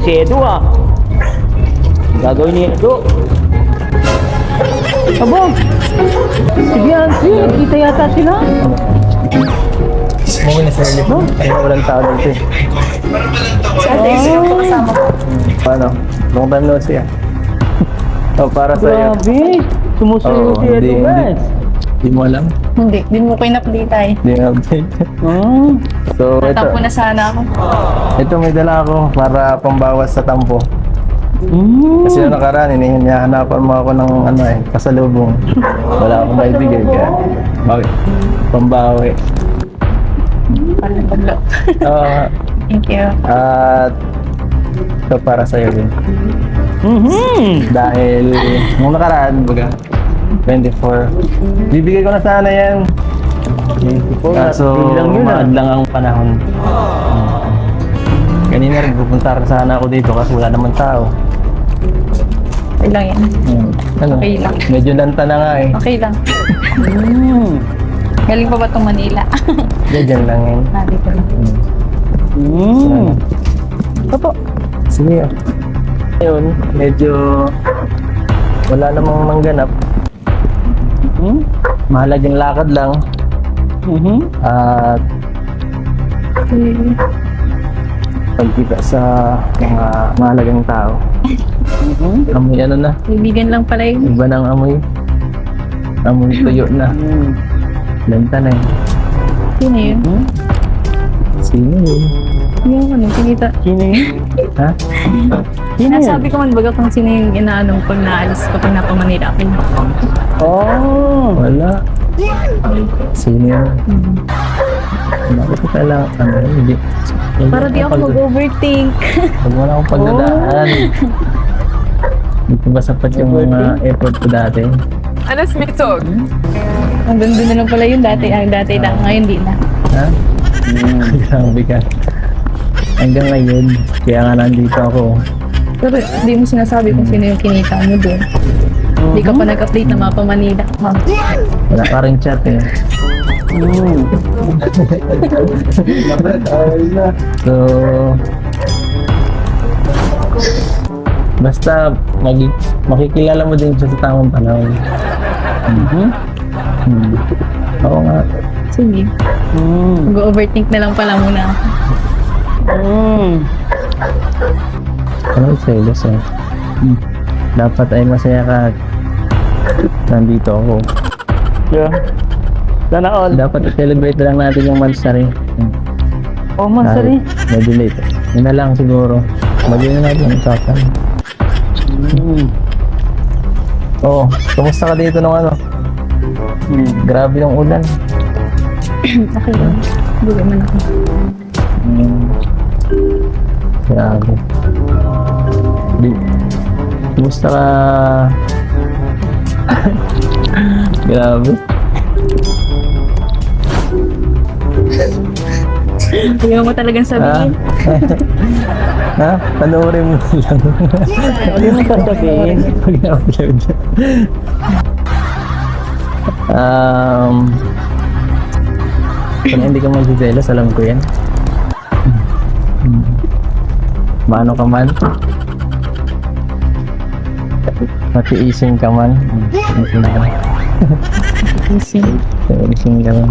Si Edo ah. Gagawin ni Edo. Abo! Sige, Auntie. Kita yata sila. Umuwi na sa lift. Ay, walang tao dito eh. Kasama ko. Paano? Long time no see ah. Oh, para sa'yo. Grabe. Sumusunod Oo, si Edo, hindi. guys. Hindi mo alam. Hindi mo ko in-update ay. Hindi nga update. Ah. So, ito. Natampo na sana ako. Ito may dala ako para pambawas sa tampo. Kasi nung nakaraan, hinihanapan mo ako ng ano eh, pasalubong. Wala akong maibigay kaya. Bakit? Pambawi. Paglo. Thank you. At ito para sa'yo din. Dahil nung nakaraan, baga, 24. Bibigay ko na sana yan. 24. Kaso, Lang yun ah. lang ang panahon. Kanina rin, pupunta rin sana ako dito kasi wala naman tao. Okay lang yan. Ano? Okay lang. Medyo lanta na nga eh. Okay lang. Galing pa ba itong Manila? Diyan lang yan. Dito lang. Opo. Sige. Ngayon, medyo wala namang mangganap. Mahalagang lakad lang. At pagkita sa mga mahalagang tao. Amoy ano na, Kaibigan lang pala yun. iba ng amoy. Amoy tuyo na. Lanta na yun. Sino yun? Sino yun? Yung ano, pinita. Sino yun? Ha? Sino yun? Nasabi ko man baga kung sino yung inaanong pag naalis ko pag napa Manila ako. Oh. Wala. Sino yun? Bakit ko kailangan? Ano yun? Hindi. Para di ako mag-overthink. Pag wala akong pagdadaan. Hindi ko ba sapat yung mga effort ko dati? Hanggang doon na lang pala yun dati. Dati lang. Ngayon di na. Ha? Grabe ka. Hanggang ngayon, kaya nga nandito ako. Pero di mo sinasabi kung sino yung kinita mo doon. Di ka pa nag-update na mapa Manila. Wala ka rin chat eh. So, basta makikilala mo din siya sa tamang panahon. Oo nga. Sige. Mag-overthink na lang pala muna ako. Ano selos eh. Dapat ay masaya ka. Nandito ako. Yeah. Sana all. Dapat i-celebrate lang natin yung Mansari. Oh, Mansari. Medyo late. Yun na lang siguro. Bagay na natin ang usapan. Oo. Kumusta ka dito nung ano? Grabe yung ulan. Okay lang. Buwi man ako. Grabe. Kumusta ka? Grabe. Ayaw mo talagang sabihin. Ha? Panoorin mo lang. Ano yung sasabihin? Pag-upload. Kung hindi ka magsiselos, alam ko yan. Maano ka man? Matiising ka man? Matiising ka man.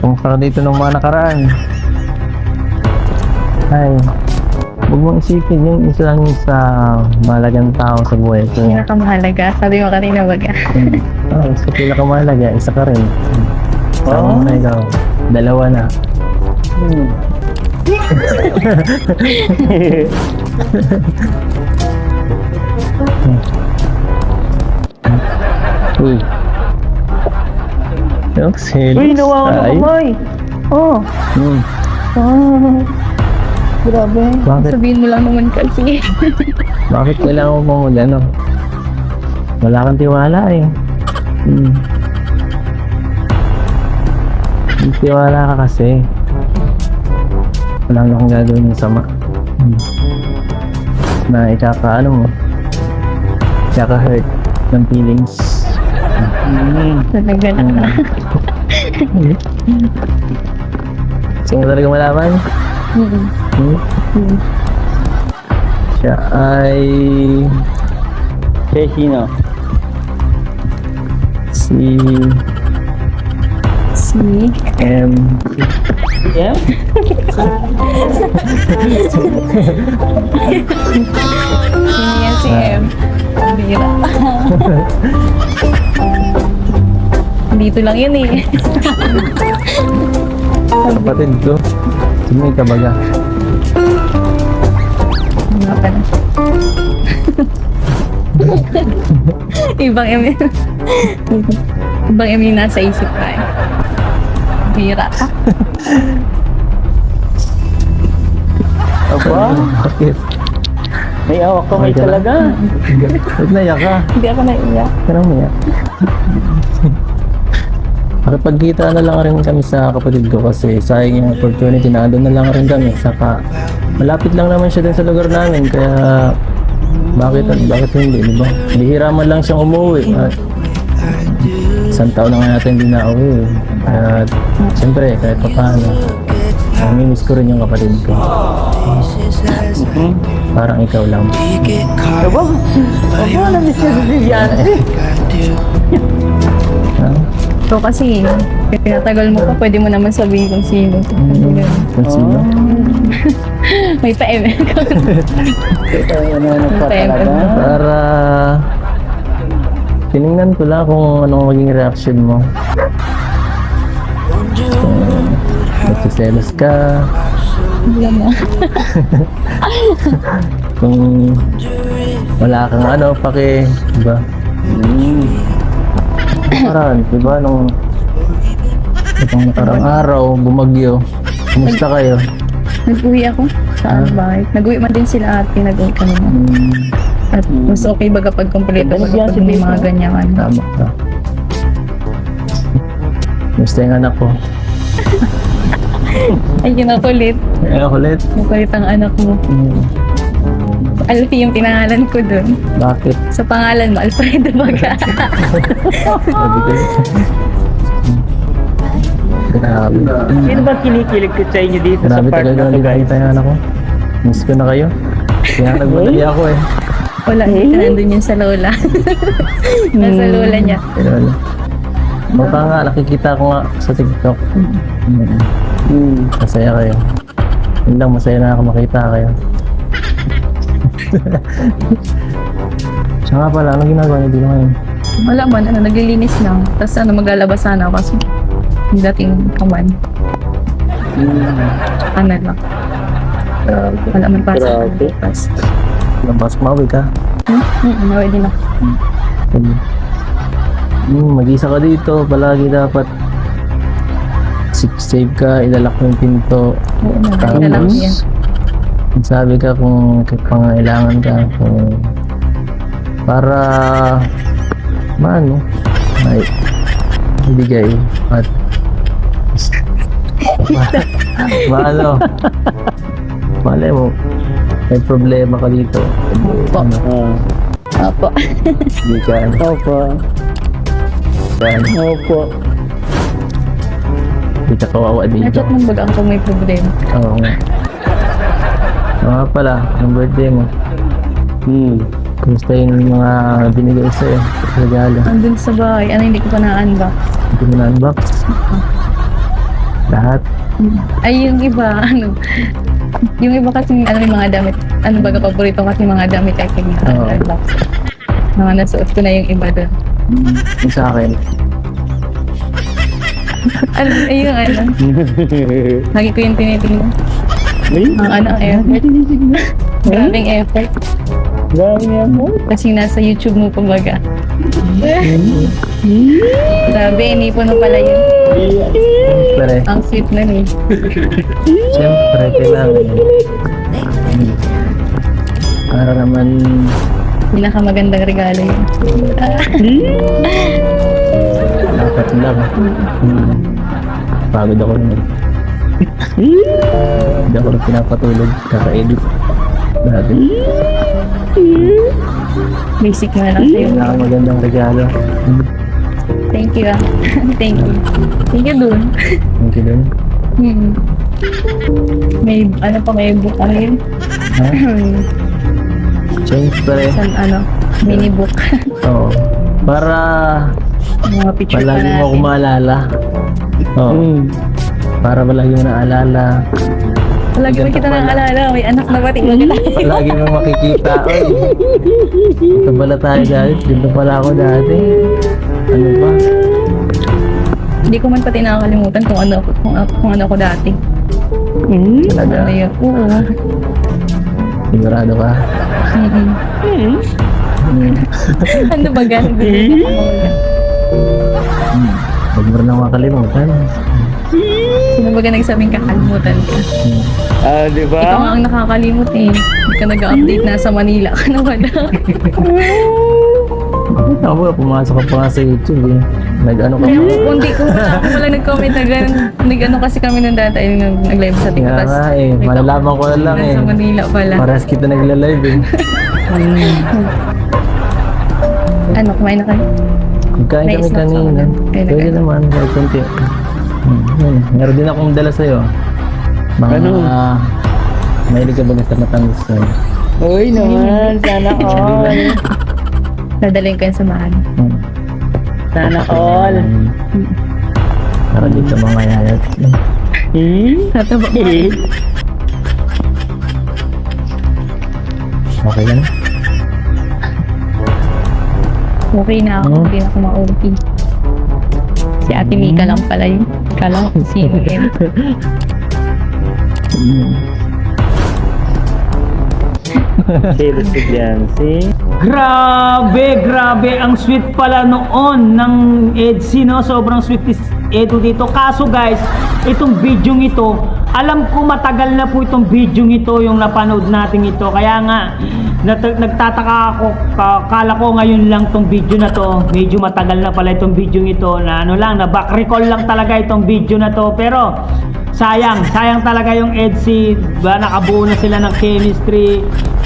Kumusta ka dito ng mga nakaraan? Ay, huwag mong isipin yung isa lang sa mahalagang tao sa buhay ko. Pinakamahalaga. Sabi mo kanina baga. Sa pinakamahalaga, isa ka rin. Sama mo na ikaw. Dalawa na. Uy. Yung selos. Uy, nawawa ng Ay. kamay. Oh. Grabe. Bakit? Sabihin mo lang naman kasi. Bakit kailangan mo ano? Wala kang tiwala eh. May tiwala ka kasi. Wala na akong gagawin ng sama. Na ikaka-ano mo. Ikaka-hurt ng feelings. Talaga na. Gusto mo talaga malaman? Mm-mm. Hmm? Mm. Siya ay... Siya sino? Si... Si... M... Yeah? Sino yan si M? Bira. Dito lang yun eh. Kapatid ko. Sino yung kabaga? Nga pala. Ibang M yun. Ibang M yung nasa isip ka eh. Bira ka. Aba, Bakit? may awak ka may Okay ka lang? talaga. Ba't naiyak ka? Hindi ako naiiyak. Parang umiyak. Nakipagkita na lang rin kami sa kapatid ko kasi sayang yung opportunity na doon na lang rin kami. Saka malapit lang naman siya din sa lugar namin kaya bakit hindi, di ba? Bihira man lang siyang umuwi. At isang taon na nga natin hindi na uwi. At siyempre kahit pa paano, namimiss ko rin yung kapatid ko. Parang ikaw lang. Aba, namiss ka si Viviante. Ha? So kasi, pinatagal mo pa, pwede mo naman sabihin kung sino. Kung sino? May pa-M. Ito yung pa talaga. Para tinignan ko lang kung anong maging reaction mo. Kung nagsiselos ka, Wala na. kung wala kang pake, diba? Parang, diba, nung itong nakarang araw, bumagyo, kumusta kayo? Nag-uwi ako. Saan ba? Nag-uwi man din sila ate, nag-uwi kami na. At mas okay baga pag kompleto Ganda pag niya, may mga dito. ganyan ano. Tama ka. Kumusta yung anak ko? Ay, kinakulit. Ay, kulit. Nakulit ang anak mo. Alfie yung pinangalan ko dun. Bakit? Sa pangalan mo, Alfredo Baga. Sabi ko. Grabe. Sino ba kinikilig ko sa inyo dito sa Grabe park talaga na to, hindi guys? nakita yung anak ko. Miss ko na kayo. Kaya nagmadali ako eh. Wala, nandun yun sa lola. Nasa lola niya. Pero wala. Baka nga, nakikita ko nga sa TikTok. Masaya kayo. Yun lang, masaya na ako makita kayo. Siya nga pala, anong ginagawa niyo dito ngayon? Wala man, naglilinis lang. Tapos maglalabas sana ako kasi yung dating kaman. Ano lang. Wala man pasok. Grabe. Labas, mawi ka. Nawi din ako. Mag-isa ka dito, palagi dapat save ka, ilalak mo yung pinto. Oo na, lang yan. Sabi ka kung pangailangan ka, kung para may ibigay at malay mo may problema ka dito. Opo. Hindi ka Opo. Opo. hindi ka kawawa dito. Nachat mong bagang kung may problema. Oo nga. Nga pala, ang birthday mo. Kumusta yung mga binigay sa'yo? Regalo. Andun sa bahay, hindi ko pa na-unbox. Hindi mo na-unbox? Lahat? Ay, yung iba, yung iba kasi, may mga damit, baga paborito kasi mga damit ay Oo. unbox. Mga nasuot ko na yung iba doon. Yung sa akin. Ay, yung lagi ko yung tinitingnan. Ang effort. Grabing effort. Grabe niya po. Kasi nasa YouTube mo kumbaga. Grabe, inipon mo pala yun. Siyempre. Ang sweet na eh. Siyempre, kailangan. Para naman, Pinakamagandang regalo yun. dapat lang. Pagod ako naman. Hindi ako rin pinapatulog. Kaka-edit. Dati. Basic na lang sa'yo. Magandang regalo. Thank you ah. Thank you. Thank you dun. Thank you din. May, ano pa, may book rin. Ha? Siyempre. Sa ano, mini book. Oo. Para Mga picture pa palagi mo ako natin. maalala. Oo. Para palagi mo naalala. Lagi mo Ganda kita pala. nang alala, may anak na pati. Wag kita. Palagi mo makikita. Oy, ito pala tayo dati. Dito pala ako dati. Ano ba? Hindi ko man pati nakakalimutan kung ano, kung ano ko dati. Talaga? Ano yun? Oo. Sigurado ka? Mm-mm. Ano ba ganun? Huwag mo rin lang makalimutan. Sino ba nagsabing kakalimutan ka? Ah, di ba? Ikaw nga ang nakakalimot eh. Hindi ka nag-update, nasa Manila ka na wala. Ako, pumasok ka pa nga sa YouTube eh. Nag-ano ka Kaya pa. kung hindi ko wala nag-comment na gano'n. Nag-ano kasi kami nung dati, nag-live sa Kaya TikTok. nga eh, malalaman ko na lang eh. Nasa Manila pala. Parehas kita nagla-live eh. Ano, kumain na kayo? Magkain May kami snacks ako kanina. dun. Kaya Pwede nag- naman, may konti. Yun. Meron din akong dala sa'yo. Mga, Ano? mahilig ka ba sa matamis sa'yo? Uy naman, sana all. Dadalhin ko yung samahan. Sana all. Para dito mga yayat. Tataba ko. Okay lang? Okay na ako, hindi na ako ma-OP. Si Ate Mika lang pala yun. Kala ko sino yun. Serious si Biancy. Grabe ang sweet pala noon ng Edsy, no? Sobrang sweet is Edu dito. Kaso guys, itong video ito, alam ko matagal na po itong video ito, yung napanood natin ito. Kaya nga, nagtataka ako, kala ko ngayon lang itong video na to. Medyo matagal na pala itong video ito, na ano lang, na back recall lang talaga itong video na to. Pero, sayang talaga yung Edsy. Nakabuo na sila ng chemistry.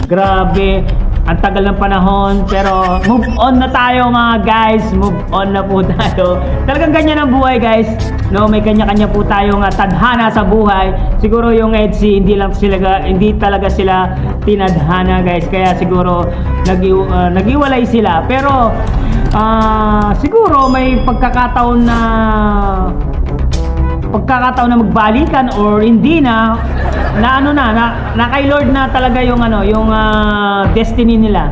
Grabe, ang tagal ng panahon, pero move on na tayo mga guys, move on na po tayo. Talagang ganyan ang buhay guys, no? May kanya-kanya po tayong tadhana sa buhay. Siguro yung Edsy, hindi talaga sila tinadhana guys, kaya siguro nagiwalay sila. Pero siguro may pagkakataon na magbalikan or hindi na kay Lord na talaga yung destiny nila,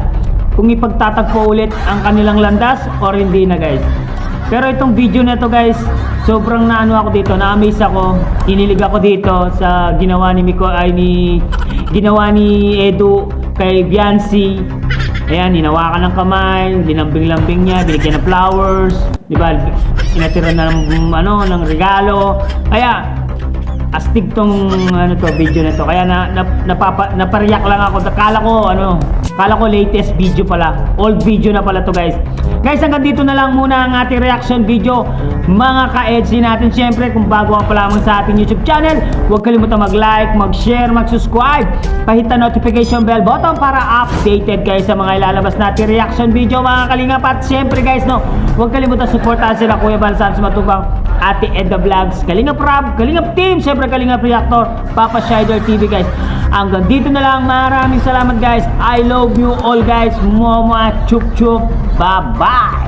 kung ipagtatagpo ulit ang kanilang landas or hindi na guys. Pero itong video na to guys, sobrang ako dito, na-amaze ako, inilig ako dito sa ginawa ni ginawa ni Edu kay Biancy. Ayan, hinawakan ng kamay, linambing-lambing niya, binigyan ng flowers, di ba? Inatira na ng regalo. Kaya astig tong video na to. Kaya napariyak lang ako. Kala ko latest video pala. Old video na pala to guys. Guys, hanggang dito na lang muna ang ating reaction video, mga ka-Edsy natin. Siyempre, kung bago ka pa lamang sa ating YouTube channel, huwag kalimutan mag-like, mag-share, mag-subscribe, pahit ang notification bell button para updated kayo sa mga ilalabas natin reaction video, mga kalingap. At siyempre guys, huwag kalimutan supportahan sila Kuya Bal Santos Matubang, Ate Edda Vlogs, Kalingap Rob, Kalingap Team, siyempre Kalingap Reactor, Papa Shider TV guys. Hanggang dito na lang, maraming salamat guys. I love you all guys. Momo at chup chup. Bye bye.